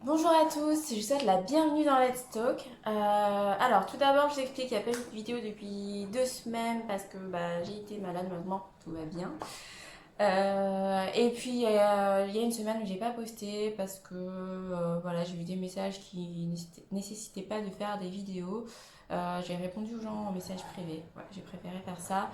Bonjour à tous, je vous souhaite la bienvenue dans Let's Talk. Alors, tout d'abord, je vous explique qu'il n'y a pas eu de vidéo depuis 2 semaines parce que j'ai été malade, maintenant tout va bien. Et puis, il y a une semaine où j'ai pas posté parce que voilà, j'ai eu des messages qui nécessitaient pas de faire des vidéos. J'ai répondu aux gens en message privé. Ouais, j'ai préféré faire ça.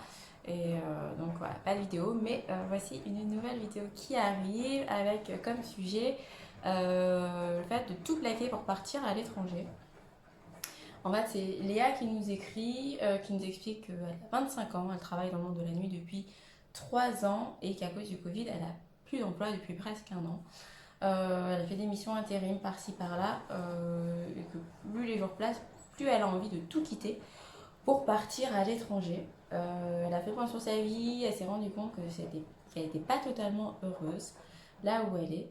Donc voilà, pas de vidéo, mais voici une nouvelle vidéo qui arrive avec comme sujet le fait de tout plaquer pour partir à l'étranger. En fait, c'est Léa qui nous écrit, qui nous explique qu'elle a 25 ans, elle travaille dans le monde de la nuit depuis 3 ans et qu'à cause du Covid, elle a plus d'emploi depuis presque un an. Elle a fait des missions intérim par-ci par-là et que plus les jours passent, plus elle a envie de tout quitter pour partir à l'étranger. Elle a fait le point sur sa vie, elle s'est rendue compte qu'elle n'était pas totalement heureuse là où elle est.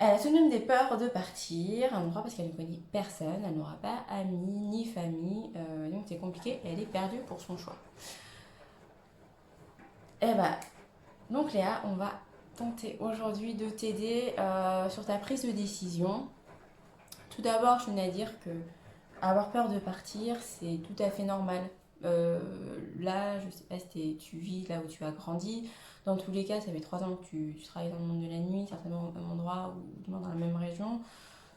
Elle a tout de même des peurs de partir, un endroit parce qu'elle ne connaît personne, elle n'aura pas amis ni famille, donc c'est compliqué et elle est perdue pour son choix. Et donc Léa, on va tenter aujourd'hui de t'aider sur ta prise de décision. Tout d'abord, je tenais à dire que avoir peur de partir, c'est tout à fait normal. Là, je sais pas si tu vis là où tu as grandi. Dans tous les cas, ça fait 3 ans que tu travailles dans le monde de la nuit, certainement au même endroit ou du moins dans la même région.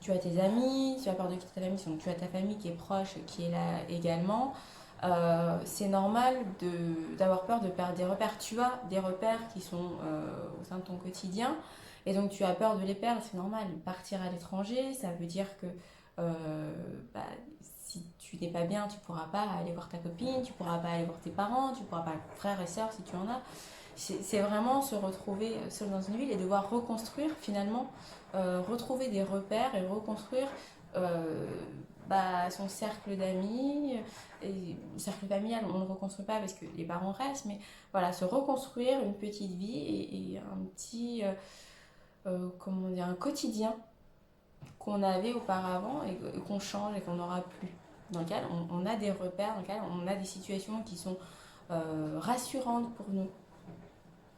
Tu as tes amis, tu as peur de quitter ta famille, donc tu as ta famille qui est proche, qui est là également. C'est normal d'avoir peur de perdre des repères. Tu as des repères qui sont au sein de ton quotidien et donc tu as peur de les perdre, c'est normal. Partir à l'étranger, ça veut dire que euh, bah, si tu n'es pas bien, tu ne pourras pas aller voir ta copine, tu ne pourras pas aller voir tes parents, tu ne pourras pas frères et sœurs si tu en as. C'est vraiment se retrouver seul dans une ville et devoir reconstruire finalement, retrouver des repères et reconstruire euh, son cercle d'amis. Et le cercle familial, on ne le reconstruit pas parce que les parents restent, mais voilà, se reconstruire une petite vie et un petit, comment dire, un quotidien qu'on avait auparavant et qu'on change et qu'on n'aura plus. Dans lequel on a des repères, dans lequel on a des situations qui sont rassurantes pour nous.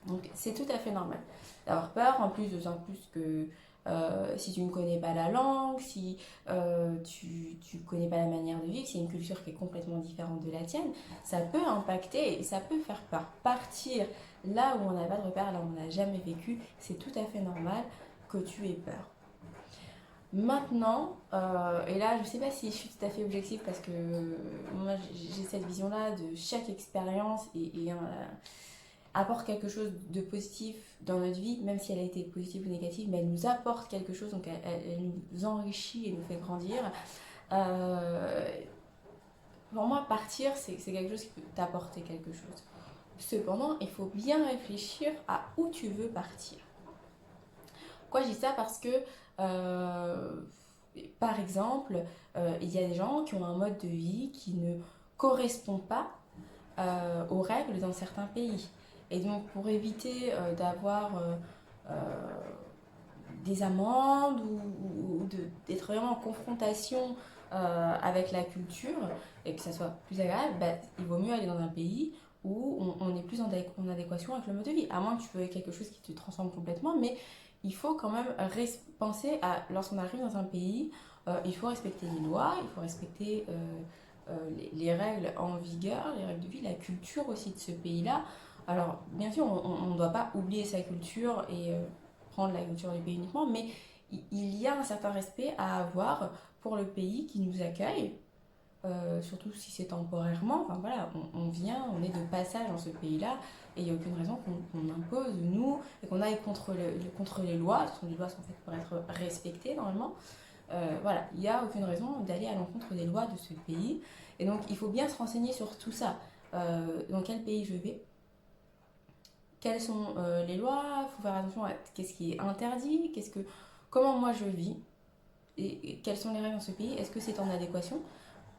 Donc c'est tout à fait normal d'avoir peur, en plus de plus que si tu ne connais pas la langue, si tu ne connais pas la manière de vivre, c'est une culture qui est complètement différente de la tienne, ça peut impacter et ça peut faire peur. Partir là où on n'a pas de repère, là où on n'a jamais vécu, c'est tout à fait normal que tu aies peur. Maintenant, et là je ne sais pas si je suis tout à fait objective parce que moi j'ai cette vision-là de chaque expérience apporte quelque chose de positif dans notre vie, même si elle a été positive ou négative, mais elle nous apporte quelque chose, donc elle nous enrichit et nous fait grandir. Euh, pour moi, partir, c'est quelque chose qui peut t'apporter quelque chose. Cependant, il faut bien réfléchir à où tu veux partir. Pourquoi je dis ça? Parce que, euh, par exemple, il y a des gens qui ont un mode de vie qui ne correspond pas aux règles dans certains pays. Et donc pour éviter d'avoir euh, des amendes ou d'être vraiment en confrontation avec la culture et que ça soit plus agréable, il vaut mieux aller dans un pays où on est plus en adéquation avec le mode de vie. À moins que tu veuilles quelque chose qui te transforme complètement, mais il faut quand même penser à, lorsqu'on arrive dans un pays, il faut respecter les lois, il faut respecter les règles en vigueur, les règles de vie, la culture aussi de ce pays-là. Alors, bien sûr, on ne doit pas oublier sa culture et prendre la culture du pays uniquement, mais il y a un certain respect à avoir pour le pays qui nous accueille, surtout si c'est temporairement. Enfin voilà, on vient, on est de passage dans ce pays-là, et il n'y a aucune raison qu'on impose, nous, et qu'on aille contre les lois. Ce sont les lois sont faites pour être respectées normalement. Voilà, il n'y a aucune raison d'aller à l'encontre des lois de ce pays. Et donc, il faut bien se renseigner sur tout ça. Dans quel pays je vais, quelles sont les lois, il faut faire attention à qu'est-ce qui est interdit, comment moi je vis, et quelles sont les règles dans ce pays, est-ce que c'est en adéquation,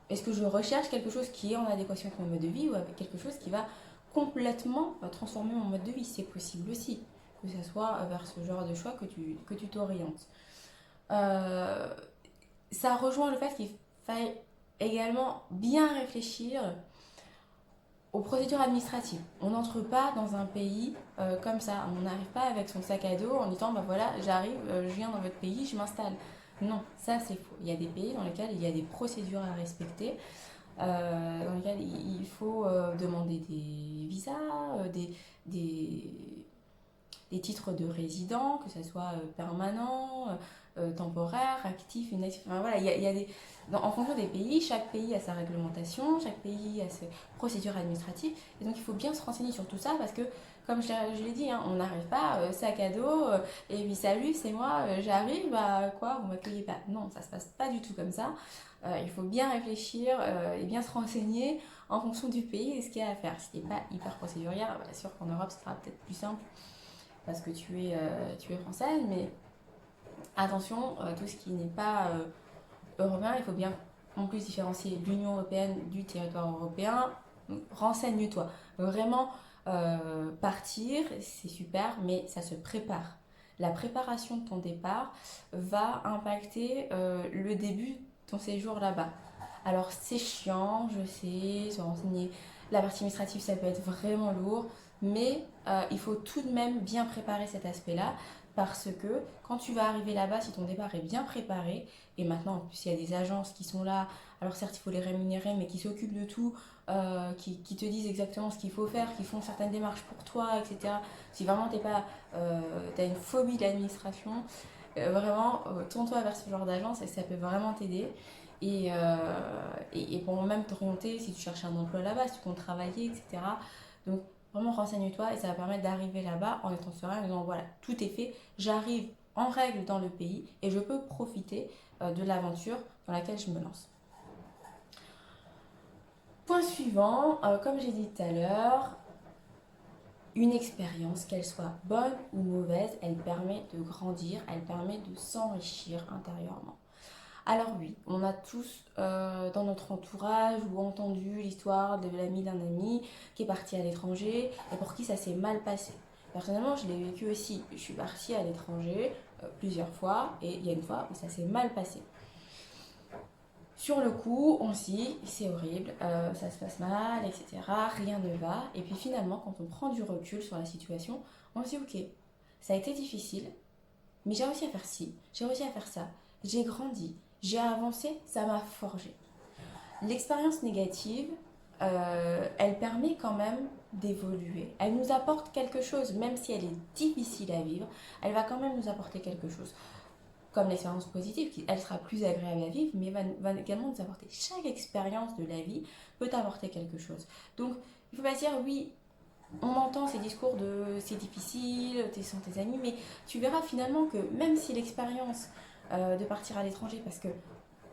est-ce que je recherche quelque chose qui est en adéquation avec mon mode de vie ou avec quelque chose qui va complètement transformer mon mode de vie. C'est possible aussi que ce soit vers ce genre de choix que tu t'orientes. Euh, Ça rejoint le fait qu'il faille également bien réfléchir aux procédures administratives. On n'entre pas dans un pays comme ça. On n'arrive pas avec son sac à dos en disant bah voilà, j'arrive, je viens dans votre pays, je m'installe. Non, ça c'est faux. Il y a des pays dans lesquels il y a des procédures à respecter, dans lesquels il faut demander des visas, des, des titres de résident, que ce soit permanent, temporaire, actif, inactif. Enfin, voilà, il y a des... en fonction des pays, chaque pays a sa réglementation, chaque pays a ses procédures administratives. Et donc il faut bien se renseigner sur tout ça parce que, comme je l'ai dit, hein, on n'arrive pas sac à dos et puis salut, c'est moi, j'arrive, bah quoi, vous m'accueillez pas. Non, ça se passe pas du tout comme ça. Il faut bien réfléchir et bien se renseigner en fonction du pays et ce qu'il y a à faire. Si tu n'es pas hyper procédurière, bien sûr qu'en Europe, ce sera peut-être plus simple parce que tu es française, mais attention, tout ce qui n'est pas européen, il faut bien en plus différencier l'Union européenne du territoire européen. Donc, renseigne-toi. Vraiment, partir, c'est super, mais ça se prépare. La préparation de ton départ va impacter le début de ton séjour là-bas. Alors c'est chiant, je sais, se renseigner. La partie administrative, ça peut être vraiment lourd, mais il faut tout de même bien préparer cet aspect-là parce que quand tu vas arriver là-bas, si ton départ est bien préparé, et maintenant en plus il y a des agences qui sont là, alors certes il faut les rémunérer, mais qui s'occupent de tout, qui te disent exactement ce qu'il faut faire, qui font certaines démarches pour toi, etc. Si vraiment t'as une phobie de l'administration, vraiment tourne-toi vers ce genre d'agence et ça peut vraiment t'aider. Et pour même t'orienter si tu cherches un emploi là-bas, si tu comptes travailler, etc. Donc vraiment renseigne-toi et ça va permettre d'arriver là-bas en étant serein en disant voilà, tout est fait, j'arrive en règle dans le pays et je peux profiter de l'aventure dans laquelle je me lance. Point suivant, comme j'ai dit tout à l'heure, une expérience, qu'elle soit bonne ou mauvaise, elle permet de grandir, elle permet de s'enrichir intérieurement. Alors oui, on a tous dans notre entourage ou entendu l'histoire de l'ami d'un ami qui est parti à l'étranger et pour qui ça s'est mal passé. Personnellement, je l'ai vécu aussi. Je suis partie à l'étranger plusieurs fois et il y a une fois où ça s'est mal passé. Sur le coup, on se dit, c'est horrible, ça se passe mal, etc. Rien ne va. Et puis finalement, quand on prend du recul sur la situation, on se dit, ok, ça a été difficile, mais j'ai réussi à faire ci, j'ai réussi à faire ça, j'ai grandi, j'ai avancé, ça m'a forgé. L'expérience négative, elle permet quand même d'évoluer. Elle nous apporte quelque chose, même si elle est difficile à vivre, elle va quand même nous apporter quelque chose. Comme l'expérience positive, qui elle sera plus agréable à vivre, mais va également nous apporter. Chaque expérience de la vie peut apporter quelque chose. Donc, il ne faut pas dire oui, on entend ces discours de c'est difficile, t'es sans tes amis, mais tu verras finalement que même si l'expérience de partir à l'étranger, parce que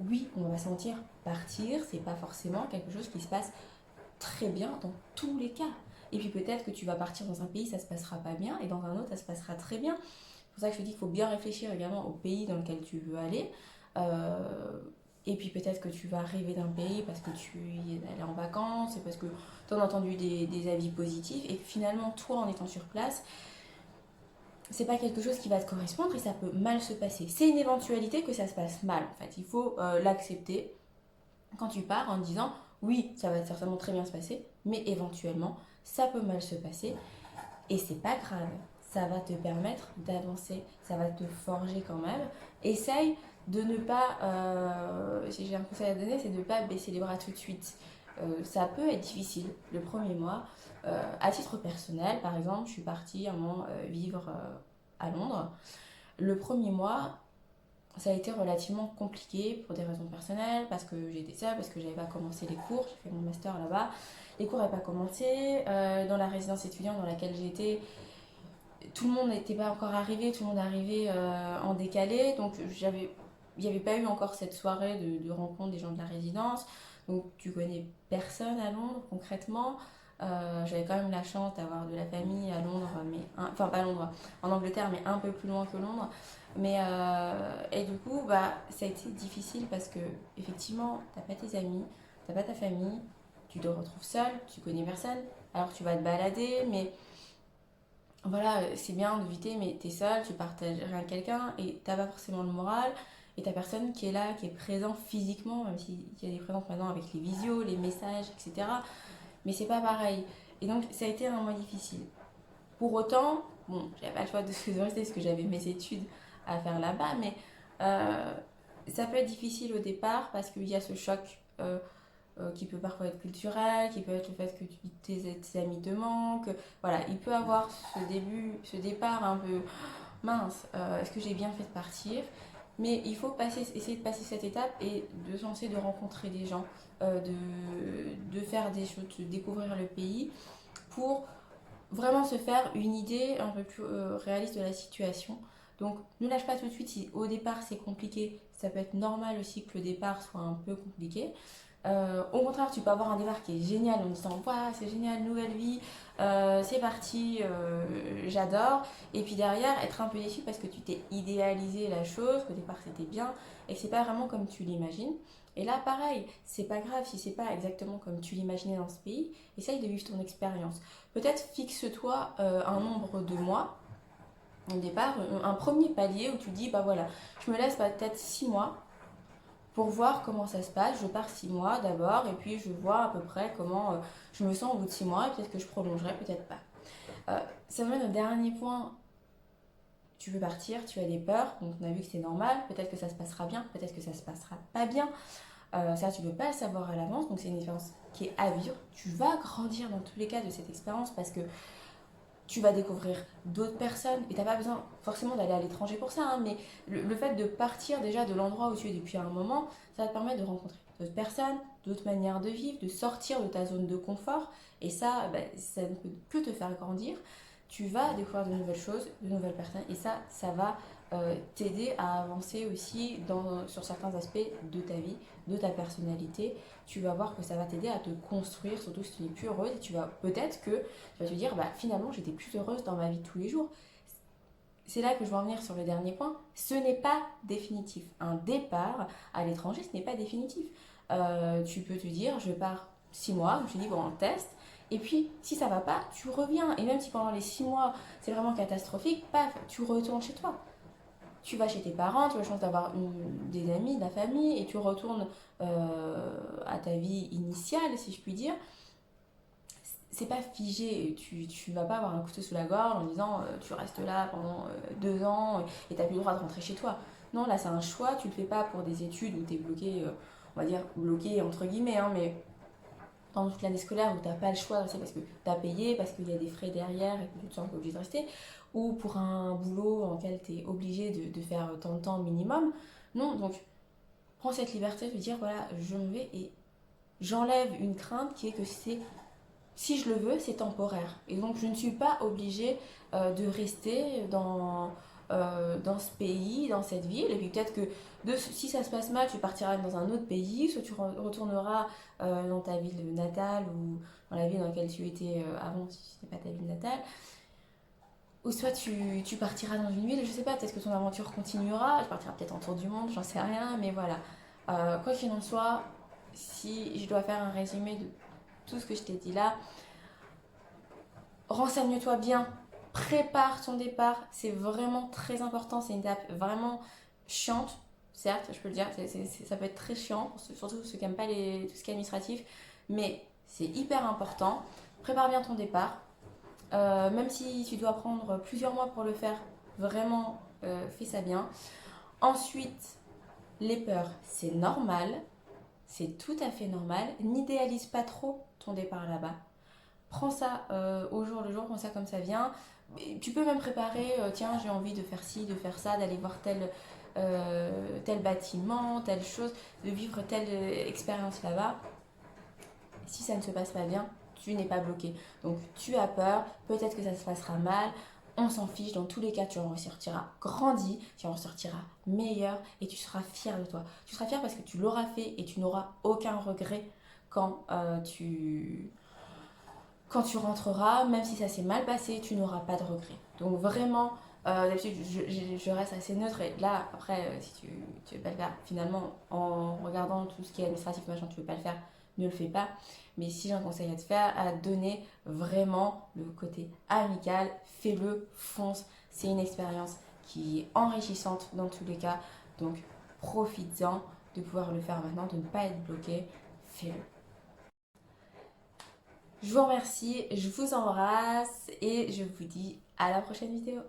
oui, on va sentir partir, c'est pas forcément quelque chose qui se passe très bien dans tous les cas. Et puis peut-être que tu vas partir dans un pays, ça se passera pas bien, et dans un autre, ça se passera très bien. C'est pour ça que je te dis qu'il faut bien réfléchir également au pays dans lequel tu veux aller. Et puis peut-être que tu vas rêver d'un pays parce que tu y es allé en vacances et parce que tu as entendu des avis positifs. Et finalement, toi, en étant sur place, c'est pas quelque chose qui va te correspondre et ça peut mal se passer. C'est une éventualité que ça se passe mal. En fait, il faut l'accepter quand tu pars en disant oui, ça va certainement très bien se passer, mais éventuellement, ça peut mal se passer et c'est pas grave. Ça va te permettre d'avancer, ça va te forger quand même. Essaye de ne pas, si j'ai un conseil à donner, c'est de ne pas baisser les bras tout de suite. Ça peut être difficile le premier mois. À titre personnel, par exemple, je suis partie un moment vivre à Londres. Le premier mois, ça a été relativement compliqué pour des raisons personnelles, parce que j'étais seule, parce que j'avais pas commencé les cours, j'ai fait mon master là-bas. Les cours n'avaient pas commencé. Dans la résidence étudiante dans laquelle j'étais, tout le monde n'était pas encore arrivé, tout le monde arrivait en décalé, donc il n'y avait pas eu encore cette soirée de rencontre des gens de la résidence, donc tu connais personne à Londres concrètement. J'avais quand même la chance d'avoir de la famille à Londres, enfin pas à Londres, en Angleterre, mais un peu plus loin que Londres. Et du coup, bah, ça a été difficile parce que effectivement, t'as pas tes amis, t'as pas ta famille, tu te retrouves seul, tu connais personne, alors tu vas te balader, mais voilà, c'est bien d'éviter, mais t'es seul, tu partages rien avec quelqu'un et t'as pas forcément le moral. Et t'as personne qui est là, qui est présent physiquement, même s'il y a des présences maintenant avec les visios, les messages, etc. mais c'est pas pareil. Et donc ça a été un mois difficile. Pour autant, bon, j'avais pas le choix de rester parce que j'avais mes études à faire là-bas, mais ça peut être difficile au départ parce qu'il y a ce choc qui peut parfois être culturel, qui peut être le fait que tes amis te manquent. Voilà, il peut avoir ce départ un peu mince, est-ce que j'ai bien fait de partir? Mais il faut essayer de passer cette étape et de se lancer, de rencontrer des gens, de faire des choses, de découvrir le pays pour vraiment se faire une idée un peu plus réaliste de la situation. Donc ne lâche pas tout de suite si au départ c'est compliqué, ça peut être normal aussi que le départ soit un peu compliqué. Au contraire, tu peux avoir un départ qui est génial en disant waouh, c'est génial, nouvelle vie, c'est parti, j'adore. Et puis derrière, être un peu déçu parce que tu t'es idéalisé la chose, qu'au départ c'était bien et que c'est pas vraiment comme tu l'imagines. Et là, pareil, c'est pas grave si c'est pas exactement comme tu l'imaginais dans ce pays, essaye de vivre ton expérience. Peut-être fixe-toi un nombre de mois au départ, un premier palier où tu dis bah voilà, je me laisse peut-être 6 mois pour voir comment ça se passe. Je pars 6 mois d'abord et puis je vois à peu près comment je me sens au bout de 6 mois et peut-être que je prolongerai, peut-être pas. Ça me mène au dernier point. Tu veux partir, tu as des peurs, donc on a vu que c'est normal, peut-être que ça se passera bien, peut-être que ça se passera pas bien. Ça, tu ne peux pas le savoir à l'avance, donc c'est une expérience qui est à vivre. Tu vas grandir dans tous les cas de cette expérience parce que tu vas découvrir d'autres personnes et tu n'as pas besoin forcément d'aller à l'étranger pour ça, hein, mais le fait de partir déjà de l'endroit où tu es depuis un moment, ça va te permettre de rencontrer d'autres personnes, d'autres manières de vivre, de sortir de ta zone de confort et ça, bah, ça ne peut que te faire grandir. Tu vas découvrir de nouvelles choses, de nouvelles personnes et ça va t'aider à avancer aussi sur certains aspects de ta vie, de ta personnalité. Tu vas voir que ça va t'aider à te construire, surtout si tu n'es plus heureuse et tu vas peut-être que tu vas te dire, bah, finalement, j'étais plus heureuse dans ma vie de tous les jours. C'est là que je veux en venir sur le dernier point. Ce n'est pas définitif. Un départ à l'étranger, ce n'est pas définitif. Tu peux te dire, je pars 6 mois, je me suis dit, bon, on teste. Et puis, si ça va pas, tu reviens. Et même si pendant les 6 mois, c'est vraiment catastrophique, paf, tu retournes chez toi. Tu vas chez tes parents, tu as la chance d'avoir des amis, de la famille, et tu retournes à ta vie initiale, si je puis dire. C'est pas figé, tu vas pas avoir un couteau sous la gorge en disant tu restes là pendant 2 ans et t'as plus le droit de rentrer chez toi. Non, là c'est un choix, tu le fais pas pour des études où t'es bloqué, on va dire bloqué entre guillemets, hein, mais dans toute l'année scolaire où t'as pas le choix, c'est parce que t'as payé, parce qu'il y a des frais derrière et que tu te sens obligé de rester, ou pour un boulot en lequel t'es obligé de faire tant de temps minimum. Non, donc prends cette liberté de dire voilà, je me vais et j'enlève une crainte qui est que c'est si je le veux, c'est temporaire. Et donc, je ne suis pas obligée de rester dans ce pays, dans cette ville. Et puis, peut-être que si ça se passe mal, tu partiras dans un autre pays, soit tu retourneras dans ta ville natale ou dans la ville dans laquelle tu étais avant, si ce n'est pas ta ville natale. Ou soit tu partiras dans une ville, je sais pas, peut-être que ton aventure continuera, tu partiras peut-être en tour du monde, j'en sais rien, mais voilà. Quoi qu'il en soit, si je dois faire un résumé de tout ce que je t'ai dit là, renseigne-toi bien, prépare ton départ, c'est vraiment très important, c'est une étape vraiment chiante, certes, je peux le dire, ça peut être très chiant, surtout ceux qui n'aiment pas tout ce qui est administratif, mais c'est hyper important. Prépare bien ton départ, même si tu dois prendre plusieurs mois pour le faire, vraiment fais ça bien. Ensuite, les peurs, c'est normal, c'est tout à fait normal, n'idéalise pas trop ton départ là-bas. Prends ça au jour le jour, prends ça comme ça vient. Et tu peux même préparer, tiens, j'ai envie de faire ci, de faire ça, d'aller voir tel bâtiment, telle chose, de vivre telle expérience là-bas. Si ça ne se passe pas bien, tu n'es pas bloqué. Donc tu as peur, peut-être que ça se passera mal, on s'en fiche, dans tous les cas tu en ressortiras grandi, tu en ressortiras meilleur et tu seras fier de toi. Tu seras fier parce que tu l'auras fait et tu n'auras aucun regret quand quand tu rentreras, même si ça s'est mal passé, tu n'auras pas de regrets. Donc vraiment, d'habitude, je reste assez neutre. Et là, après, si tu veux pas le faire, finalement, en regardant tout ce qui est administratif, machin, tu veux pas le faire, ne le fais pas. Mais si j'ai un conseil à te faire, à te donner vraiment le côté amical, fais-le, fonce. C'est une expérience qui est enrichissante dans tous les cas. Donc profites-en de pouvoir le faire maintenant, de ne pas être bloqué. Fais-le. Je vous remercie, je vous embrasse et je vous dis à la prochaine vidéo.